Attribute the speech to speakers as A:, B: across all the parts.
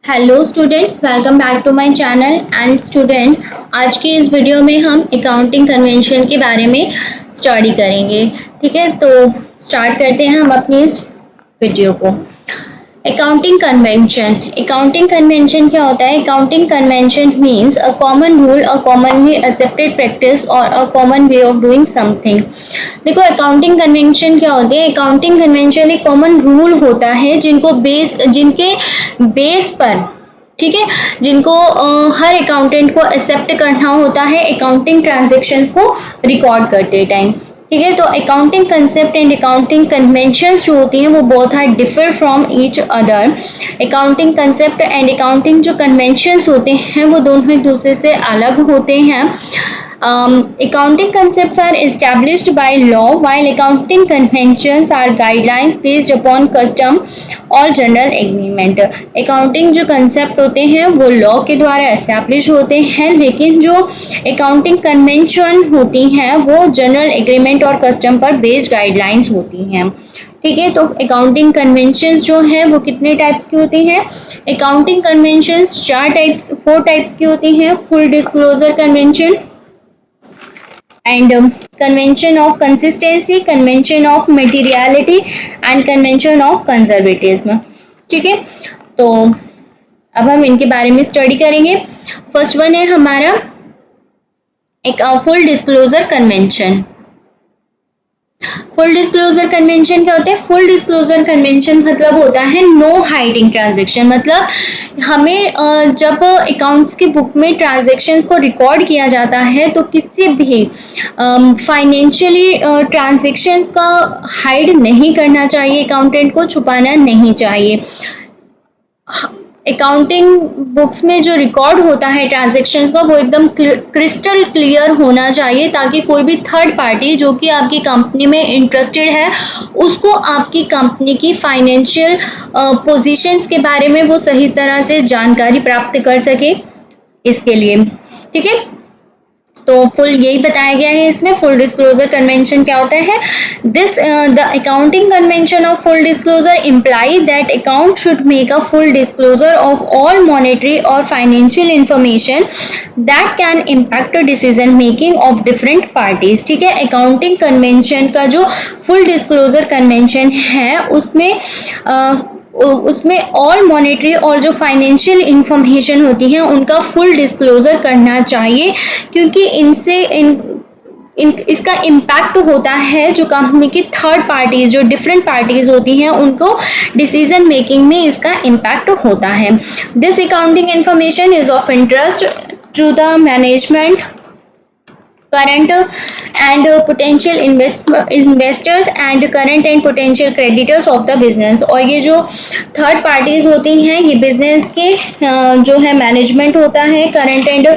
A: Hello students, welcome back to my channel. And students, आज की इस वीडियो में हम अकाउंटिंग कन्वेंशन के बारे में स्टडी करेंगे। ठीक है, तो स्टार्ट करते हैं हम अपनी इस वीडियो को। अकाउंटिंग कन्वेंशन क्या होता है? Accounting convention means a common rule, a commonly accepted practice और a common way of doing something. देखो, अकाउंटिंग कन्वेंशन क्या होते हैं? अकाउंटिंग कन्वेंशन एक कॉमन रूल होता है जिनके बेस पर, ठीक है, जिनको हर अकाउंटेंट को एक्सेप्ट करना होता है अकाउंटिंग ट्रांजैक्शंस को रिकॉर्ड करते टाइम। ठीक है, तो accounting concept and accounting conventions जो होती हैं वो बहुत are differ from each other. Accounting concept and accounting जो कन्वेंशंस होते हैं वो दोनों एक दूसरे से अलग होते हैं। Accounting concepts are established by law, while accounting conventions are guidelines based upon custom और जनरल एग्रीमेंट। अकाउंटिंग जो कंसेप्ट होते हैं वो लॉ के द्वारा एस्टैब्लिश होते हैं, लेकिन जो अकाउंटिंग कन्वेंशन होती हैं वो जनरल एग्रीमेंट और कस्टम पर बेस्ड गाइडलाइंस होती हैं। ठीक है, तो अकाउंटिंग कन्वेंशंस जो हैं वो कितने टाइप्स की होती हैं? अकाउंटिंग कन्वेंशंस फोर टाइप्स की होती हैं। Full disclosure convention and convention of consistency, convention of materiality and convention of conservatism। ठीक है, तो अब हम इनके बारे में स्टडी करेंगे। फर्स्ट वन है हमारा एक full disclosure convention. Full disclosure convention क्या होता है? फुल डिस्क्लोजर कन्वेंशन मतलब होता है नो हाइडिंग ट्रांजेक्शन। मतलब हमें जब अकाउंट्स की बुक में ट्रांजेक्शन्स को रिकॉर्ड किया जाता है तो किसी भी फाइनेंशियली ट्रांजेक्शन्स का हाइड नहीं करना चाहिए, अकाउंटेंट को छुपाना नहीं चाहिए। अकाउंटिंग बुक्स में जो रिकॉर्ड होता है ट्रांजैक्शंस का वो एकदम क्रिस्टल क्लियर होना चाहिए, ताकि कोई भी थर्ड पार्टी जो कि आपकी कंपनी में इंटरेस्टेड है उसको आपकी कंपनी की फाइनेंशियल पोजीशंस के बारे में वो सही तरह से जानकारी प्राप्त कर सके, इसके लिए। ठीक है, तो फुल यही बताया गया है इसमें। फुल डिस्क्लोजर कन्वेंशन क्या होता है? This the accounting convention of full disclosure imply that account should make a full disclosure of all monetary और financial information that can impact decision making of different parties. ठीक है, accounting convention का जो full disclosure convention है उसमें all monetary और जो financial information होती है उनका फुल डिस्क्लोजर करना चाहिए, क्योंकि इसका इम्पैक्ट होता है जो कंपनी की थर्ड पार्टीज, जो डिफरेंट पार्टीज होती हैं, उनको डिसीजन मेकिंग में इसका इम्पैक्ट होता है। This accounting information is of interest to the management, current and potential investors and current and potential creditors of the business। और ये जो थर्ड पार्टीज होती हैं ये बिजनेस के जो है मैनेजमेंट होता है, करंट एंड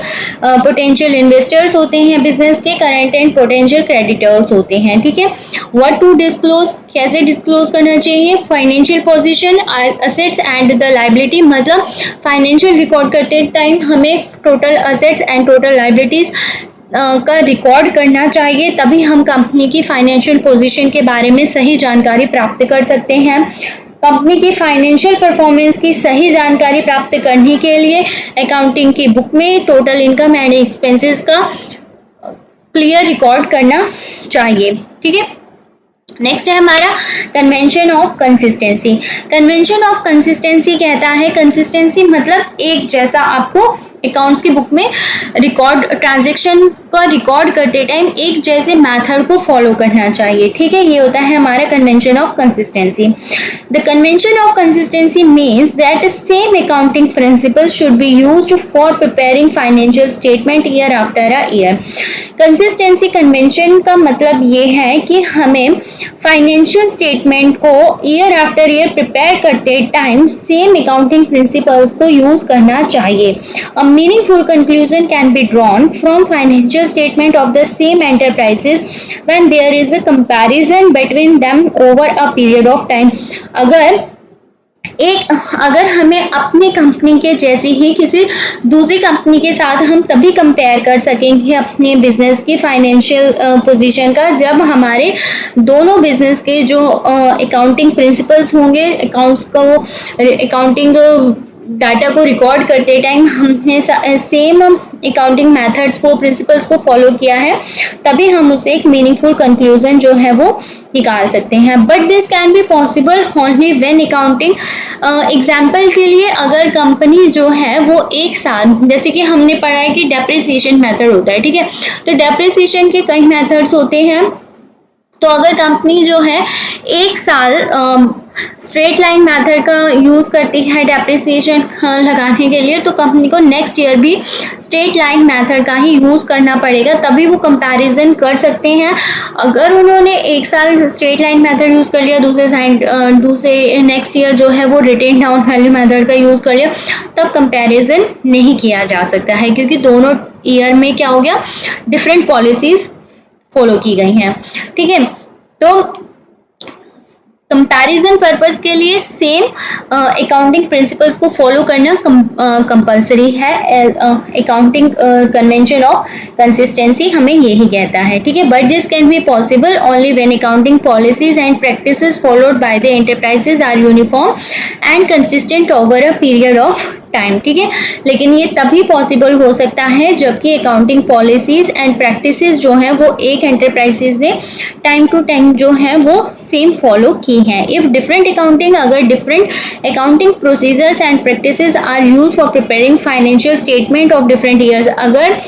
A: पोटेंशियल इन्वेस्टर्स होते हैं बिजनेस के, करंट एंड पोटेंशियल क्रेडिटर्स होते हैं। ठीक है, व्हाट टू डिस्क्लोज, कैसे डिस्क्लोज करना चाहिए? Financial position, assets and the liability. मतलब फाइनेंशियल रिकॉर्ड करते टाइम हमें total assets and total liabilities का रिकॉर्ड करना चाहिए, तभी हम कंपनी की फाइनेंशियल पोजीशन के बारे में सही जानकारी प्राप्त कर सकते हैं। कंपनी की फाइनेंशियल परफॉर्मेंस की सही जानकारी प्राप्त करने के लिए अकाउंटिंग की बुक में टोटल इनकम एंड एक्सपेंसेस का क्लियर रिकॉर्ड करना चाहिए। ठीक है, नेक्स्ट है हमारा convention of consistency. Convention of consistency कहता है, कंसिस्टेंसी मतलब एक जैसा आपको अकाउंट्स की बुक में रिकॉर्ड ट्रांजैक्शंस का रिकॉर्ड करते टाइम एक जैसे मेथड को फॉलो करना चाहिए। ठीक है, ये होता है हमारा convention of consistency. The convention of consistency means that same accounting principles should be used for preparing financial statement year after a year. Consistency convention का मतलब ये है कि हमें फाइनेंशियल स्टेटमेंट को ईयर आफ्टर ईयर प्रिपेयर करते time same accounting principles को use करना चाहिए। A meaningful conclusion can be drawn from financial statement of the same enterprises when there is a comparison between them over a period of time। अगर हमें अपनी company के जैसी ही किसी दूसरी कंपनी के साथ हम तभी कंपेयर कर सकेंगे अपने बिजनेस की फाइनेंशियल पोजीशन का, जब हमारे दोनों बिजनेस के जो अकाउंटिंग प्रिंसिपल्स होंगे, अकाउंटिंग डाटा को रिकॉर्ड करते टाइम हमने सेम अकाउंटिंग मेथड्स को, प्रिंसिपल्स को फॉलो किया है, तभी हम उसे एक मीनिंगफुल कंक्लूजन जो है वो निकाल सकते हैं। But this can be possible only when accounting, example के लिए अगर कंपनी जो है वो एक साल, जैसे कि हमने पढ़ा है कि डेप्रिसिएशन मेथड होता है, ठीक है, तो डेप्रिसिएशन के कई मेथड्स होते हैं। तो अगर कंपनी जो है एक साल स्ट्रेट लाइन मेथड का यूज करती है डेप्रिसिएशन लगाने के लिए, तो कंपनी को नेक्स्ट ईयर भी स्ट्रेट लाइन मेथड का ही यूज करना पड़ेगा, तभी वो कंपैरिजन कर सकते हैं। अगर उन्होंने एक साल स्ट्रेट लाइन मेथड यूज कर लिया, दूसरे नेक्स्ट ईयर जो है वो रिटेन डाउन वैल्यू मेथड का यूज कर लिया, तब कंपैरिजन नहीं किया जा सकता है, क्योंकि दोनों ईयर में क्या हो गया, डिफरेंट पॉलिसीज फॉलो की गई हैं, ठीक है। तो कंपैरिजन पर्पस के लिए सेम अकाउंटिंग प्रिंसिपल्स को फॉलो करना कंपलसरी है। अकाउंटिंग कन्वेंशन ऑफ कंसिस्टेंसी हमें यही कहता है, ठीक है। But this can be possible only when accounting policies and practices followed by the enterprises are uniform and consistent over a period of time, ठीक है। लेकिन ये तभी पॉसिबल हो सकता है जबकि अकाउंटिंग पॉलिसीज एंड प्रैक्टिसेस जो है वो एक एंटरप्राइजेस ने टाइम टू टाइम जो है वो सेम फॉलो की हैं। इफ डिफरेंट अकाउंटिंग, अगर different accounting procedures and practices are use for preparing financial statement of different years, अगर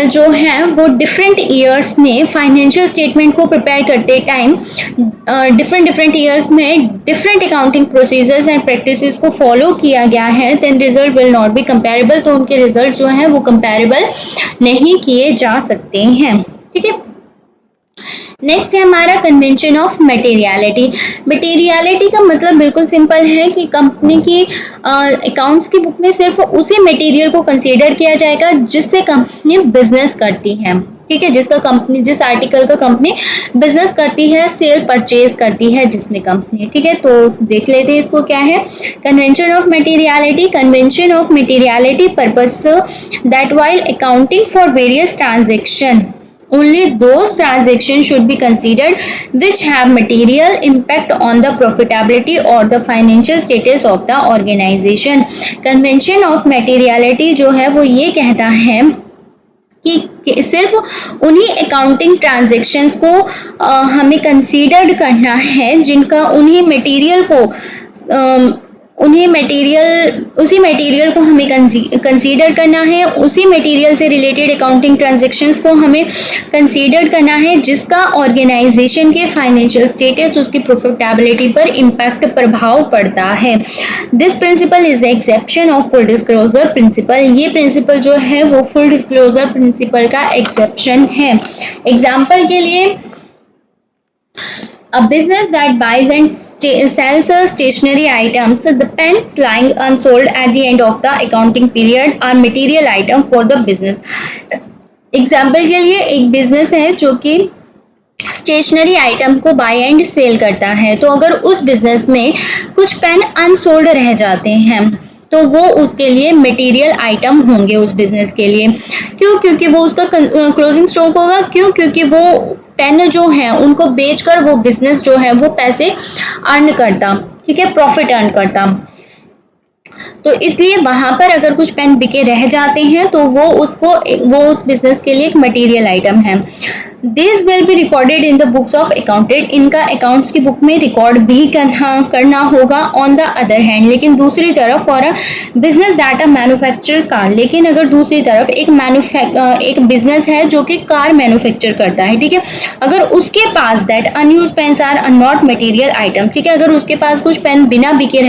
A: जो है वो डिफरेंट ईयर्स में फाइनेंशियल स्टेटमेंट को प्रिपेयर करते टाइम डिफरेंट ईयर्स में different accounting procedures and practices को फॉलो किया गया है, then result will not be comparable, तो उनके रिजल्ट जो है वो कंपेरेबल नहीं किए जा सकते हैं, ठीक है। नेक्स्ट है हमारा कन्वेंशन ऑफ मटेरियलिटी। मटेरियलिटी का मतलब बिल्कुल सिंपल है कि कंपनी की अकाउंट्स की बुक में सिर्फ उसी मटेरियल को कंसीडर किया जाएगा जिससे कंपनी बिजनेस करती है, ठीक है, जिस आर्टिकल का कंपनी बिजनेस करती है, सेल परचेज करती है जिसमें कंपनी, ठीक है। तो देख लेते हैं इसको क्या है। Convention of materiality, convention of materiality purpose that while accounting for various transaction only those transactions should be considered which have material impact on the profitability or the financial status of the organization. Convention of materiality जो है वो ये कहता है कि सिर्फ उन्हीं accounting transactions को हमें कंसीडर करना है जिनका उसी मटेरियल को हमें कंसीडर करना है, उसी मटेरियल से रिलेटेड अकाउंटिंग ट्रांजैक्शंस को हमें कंसीडर करना है जिसका ऑर्गेनाइजेशन के फाइनेंशियल स्टेटस, उसकी प्रॉफिटेबिलिटी पर इम्पैक्ट, प्रभाव पड़ता है। This principle is exception of full disclosure principle. ये प्रिंसिपल जो है वो फुल डिस्क्लोजर प्रिंसिपल का एक्सेप्शन है। एग्जाम्पल के लिए, a business that buys and sells stationery items, the pens lying unsold at the end of the accounting period are material item for the business. Example के लिए एक business है जो कि स्टेशनरी आइटम को बाय एंड सेल करता है, तो अगर उस बिजनेस में कुछ पेन अनसोल्ड रह जाते हैं तो वो उसके लिए मटेरियल आइटम होंगे उस बिजनेस के लिए। क्यों? क्योंकि वो उसका क्लोजिंग स्टॉक होगा। क्यों? क्योंकि वो पेन जो है उनको बेचकर वो बिजनेस जो है वो पैसे अर्न करता, ठीक है, प्रॉफिट अर्न करता। तो इसलिए वहां पर अगर कुछ पेन बिके रह जाते हैं तो वो उस बिजनेस के लिए एक मटेरियल आइटम है। This will be recorded in the books of accountant. इनका अकाउंट्स की बुक में रिकॉर्ड भी करना होगा। ऑन द अदर हैंड, लेकिन दूसरी तरफ for a business that a manufacture car, लेकिन अगर दूसरी तरफ एक बिजनेस है जो कि कार मैन्युफैक्चर करता है, ठीक है, अगर उसके पास that unused pens are not material item, ठीक है, अगर उसके पास कुछ पेन बिना बिके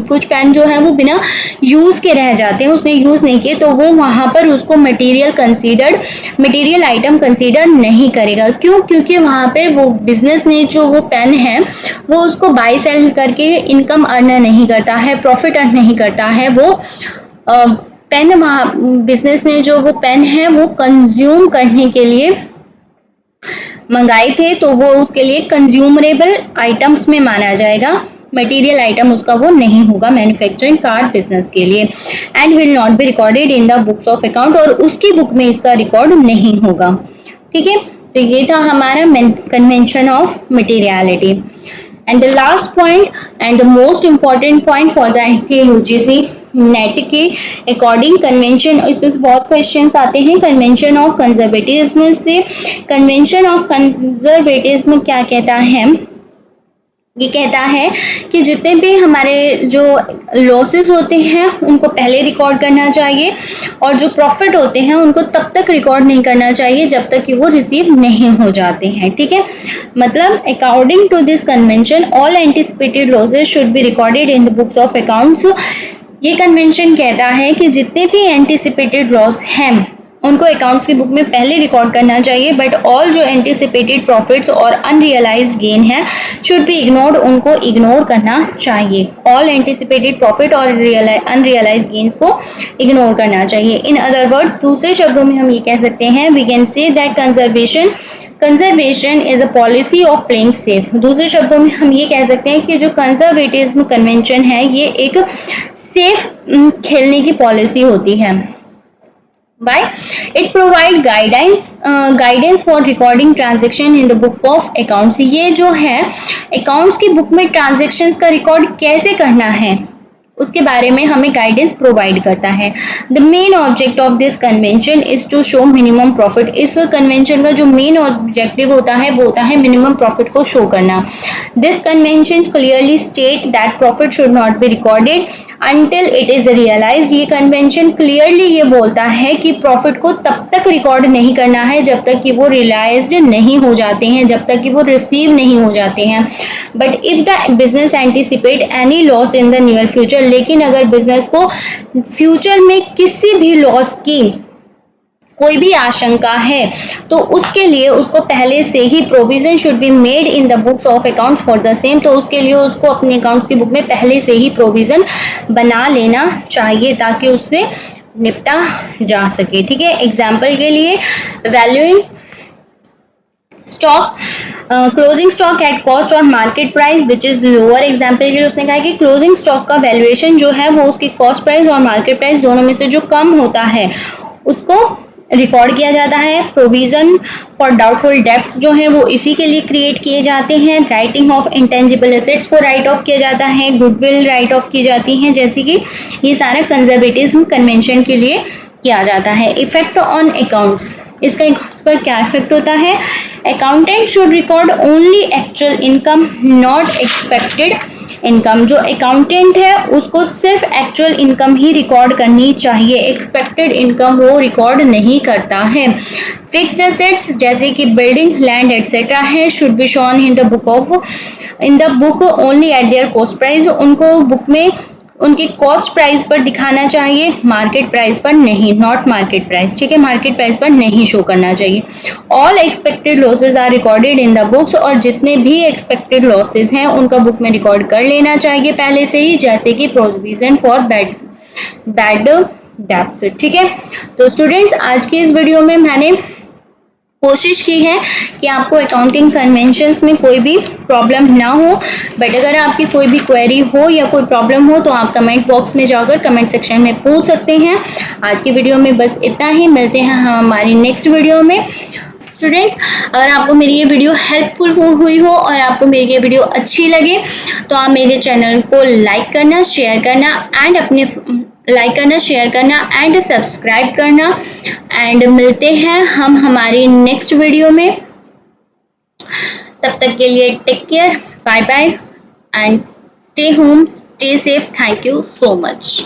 A: कुछ पेन जो है वो बिना यूज के रह जाते हैं, उसने यूज नहीं किए, तो वो वहां पर उसको मटेरियल आइटम कंसीडर नहीं करेगा। क्यों? क्योंकि वहां पे वो बिजनेस ने जो वो पेन है वो उसको बाय सेल करके इनकम अर्न नहीं करता है, प्रॉफिट अर्न नहीं करता है। वो पेन बिजनेस ने जो वो पेन है वो कंज्यूम करने के लिए मंगाए थे, तो वो उसके लिए कंज्यूमरेबल आइटम्स में माना जाएगा, मटेरियल आइटम उसका वो नहीं होगा मैन्युफैक्चरिंग कार बिजनेस के लिए। And will not be recorded in the books of account, और उसकी बुक में इसका रिकॉर्ड नहीं होगा, ठीक है। तो ये था हमारा convention of materiality. And the last point and the most important point for the UGC net के अकॉर्डिंग कन्वेंशन, इसमें से बहुत क्वेश्चंस आते हैं कन्वेंशन ऑफ कंजर्वेटिज्म से। कन्वेंशन ऑफ कंजर्वेटिज्म क्या कहता है, ये कहता है कि जितने भी हमारे जो लॉसेस होते हैं उनको पहले रिकॉर्ड करना चाहिए और जो प्रॉफिट होते हैं उनको तब तक रिकॉर्ड नहीं करना चाहिए जब तक कि वो रिसीव नहीं हो जाते हैं, ठीक है। मतलब according to this convention all anticipated losses should be recorded in the books of accounts. ये कन्वेंशन कहता है कि जितने भी एंटिसिपेटेड लॉस हैं उनको अकाउंट्स की बुक में पहले रिकॉर्ड करना चाहिए, बट ऑल जो एंटिसिपेटेड प्रॉफिट्स और अनरियलाइज्ड गेन है शुड बी इग्नोर्ड, उनको इग्नोर करना चाहिए। ऑल एंटिसिपेटेड प्रॉफिट और अनरियलाइज्ड गेन्स को इग्नोर करना चाहिए। इन अदर वर्ड्स, दूसरे शब्दों में हम ये कह सकते हैं, we can say that conservation is a policy of playing safe. दूसरे शब्दों में हम ये कह सकते हैं कि जो कंजर्वेटिज्म कन्वेंशन है ये एक सेफ खेलने की पॉलिसी होती है। Why? It provide guidance for recording transaction in the book of accounts। ये जो है accounts की बुक में transactions का रिकॉर्ड कैसे करना है उसके बारे में हमें गाइडेंस प्रोवाइड करता है। The main object of this convention is to show minimum profit. इस कन्वेंशन का जो मेन ऑब्जेक्टिव होता है वो होता है मिनिमम प्रॉफिट को शो करना। This convention clearly state that profit should not be recorded until it is realised. ये कन्वेंशन क्लियरली ये बोलता है कि प्रॉफिट को तब तक रिकॉर्ड नहीं करना है जब तक कि वो रियलाइज्ड नहीं हो जाते हैं, जब तक कि वो रिसीव नहीं हो जाते हैं। But if the business anticipate any loss in the near future, लेकिन अगर बिजनेस को फ्यूचर में किसी भी लॉस की कोई भी आशंका है तो उसके लिए उसको पहले से ही provision should be made in the books of accounts for the same. तो उसके लिए उसको अपने अकाउंट्स की बुक में पहले से ही प्रोविजन बना लेना चाहिए ताकि उससे निपटा जा सके, ठीक है। एग्जाम्पल के लिए valuing stock, closing stock at cost और market price which is lower. Example के लिए उसने कहा कि क्लोजिंग स्टॉक का वैल्यूएशन जो है वो उसकी कॉस्ट प्राइस और मार्केट प्राइस दोनों में से जो कम होता है उसको रिकॉर्ड किया जाता है। प्रोविजन फॉर डाउटफुल डेब्ट्स जो है वो इसी के लिए क्रिएट किए जाते हैं। राइटिंग ऑफ इंटेंजिबल एसेट्स को राइट ऑफ किया जाता है, गुडविल राइट ऑफ की जाती है, जैसे कि ये सारा कंजर्वेटिज्म कन्वेंशन के लिए किया जाता है। इफेक्ट ऑन अकाउंट्स, इसका अकाउंट्स पर क्या इफेक्ट होता है। Accountant should record only actual income not expected income. जो अकाउंटेंट है उसको सिर्फ एक्चुअल इनकम ही रिकॉर्ड करनी चाहिए, एक्सपेक्टेड इनकम वो रिकॉर्ड नहीं करता है। फिक्स्ड एसेट्स जैसे कि बिल्डिंग, लैंड एटसेट्रा है should be shown in the book only eight there cost price. उनको बुक में उनकी कॉस्ट प्राइस पर दिखाना चाहिए, मार्केट प्राइस पर नहीं, नॉट मार्केट प्राइस, ठीक है। मार्केट प्राइस पर नहीं शो करना चाहिए। All expected losses are recorded in the books, और जितने भी एक्सपेक्टेड लॉसेज हैं उनका बुक में रिकॉर्ड कर लेना चाहिए पहले से ही, जैसे कि प्रोविजन फॉर बैड डेब्ट्स, ठीक है। तो स्टूडेंट्स, आज की इस वीडियो में मैंने कोशिश की है कि आपको अकाउंटिंग कन्वेंशंस में कोई भी प्रॉब्लम ना हो, बट अगर आपकी कोई भी क्वेरी हो या कोई प्रॉब्लम हो तो आप कमेंट बॉक्स में जाकर कमेंट सेक्शन में पूछ सकते हैं। आज की वीडियो में बस इतना ही, मिलते हैं हम हमारी नेक्स्ट वीडियो में। स्टूडेंट, अगर आपको मेरी ये वीडियो हेल्पफुल हुई हो और आपको मेरी ये वीडियो अच्छी लगे तो आप मेरे चैनल को लाइक करना, शेयर करना एंड सब्सक्राइब करना। एंड मिलते हैं हम हमारी नेक्स्ट वीडियो में। तब तक के लिए take care, bye bye and stay home, stay safe. Thank you so much.